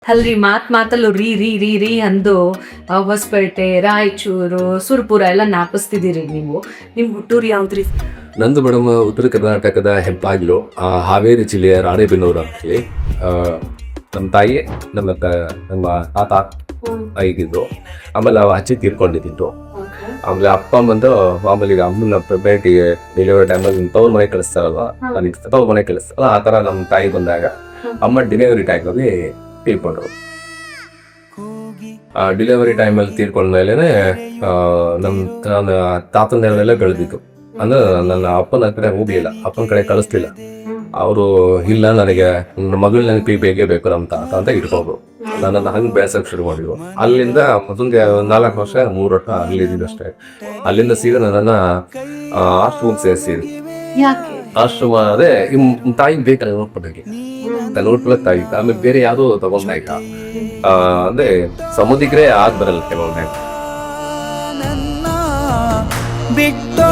ಅಲ್ರಿ ಮಾತಲ್ಲೂ ರೀ ರೀ ರೀ ರೀ ಅಂದು ಹೊಸಪೇಟೆ, ರಾಯಚೂರು, ಸುರಪುರ ಎಲ್ಲ ಜ್ಞಾಪಿಸ್ತಿದ್ದೀರಿ ನೀವು. ನಿಮ್ ಹುಟ್ಟೂರು ಯಾವ್ದ್ರಿ? ನಂದು ಮೇಡಮ್ ಉತ್ತರ ಕರ್ನಾಟಕದ ಹೆಬ್ಬಾಗಿಲು, ಹಾವೇರಿ ಜಿಲ್ಲೆಯ ರಾಣೆಬೆನ್ನೂರು ಅಂತೇಳಿ. ನಮ್ಮ ತಾಯಿ ನಮ್ಮ ತಾತ ಆಗಿದ್ದು. ಆಮೇಲೆ ನಾವು ಅಜ್ಜಿ ತೀರ್ಕೊಂಡಿದ್ದು. ಆಮೇಲೆ ಅಪ್ಪ ಬಂದು ಮಾಮೂಲಿ ಅಮ್ಮನ ಭೇಟಿಗೆ ಡೆಲಿವರಿ ಟೈಮಲ್ಲಿ ತವ್ರ ಮನೆ ಕಳಿಸ್ತಾರಲ್ವ, ನನಗೆ ತವ್ರ ಮನೆ ಕಳಿಸ್ತಾರಲ್ಲ, ಆ ಥರ ನಮ್ಮ ತಾಯಿ ಬಂದಾಗ ಅಮ್ಮ ಡೆಲಿವರಿ ಟೈಮಲ್ಲಿ ತೀರ್ಕೊಂಡ್ರು. ಡೆಲಿವರಿ ಟೈಮಲ್ಲಿ ತೀರ್ಕೊಂಡ್ಮೇಲೆ ನನ್ನ ತಾತನೆಲ್ಲ ಬೆಳೆದಿತ್ತು. ಅಂದ್ರೆ ನನ್ನ ಅಪ್ಪನ ಕಡೆ ಹೋಗ್ಲಿಲ್ಲ, ಅಪ್ಪನ ಕಡೆ ಕಳಿಸ್ಲಿಲ್ಲ. ಅವರು ಇಲ್ಲ, ನನಗೆ ಮಗಳ ನೆನಪಿ ಬೇಕೇ ಬೇಕು ನಮ್ಮ ತಾತ ಅಂತ ಇಟ್ಕೊಂಡ್ರು. ನನ್ನನ್ನು ಹಂಗೆ ಬೆಳೆಸಕ್ಕೆ ಶುರು ಮಾಡಿದ್ರು. ಅಲ್ಲಿಂದ ಮತ್ತೊಂದು 4 ವರ್ಷ 3 ವರ್ಷ ಅಲ್ಲಿದ್ದು ಅಷ್ಟೇ. ಅಲ್ಲಿಂದ ಸೀದಾ ನನ್ನನ್ನು ಆಶ್ರಮಕ್ಕೆ ಸೇರಿಸಿದ್ರು. ಯಾಕೆ? ಆಶ್ರಮ ಅದೇ ತಾಯಿಗೆ ಬೇಕಾದ್ರೆ ನೋಡ್ಕೊಬೇಕು, ನೋಡ್ಕೊಳಕ್ ತಾಯಿ. ಆಮೇಲೆ ಬೇರೆ ಯಾರು ತಗೊಂಡ ಈಗ ಅಂದ್ರೆ ಸಮುದ್ರಕ್ಕೆ ಆಗ್ ಬರಲ್ಲ ಕೆಲವೊಮ್ಮೆ. ಬಿಟ್ಟು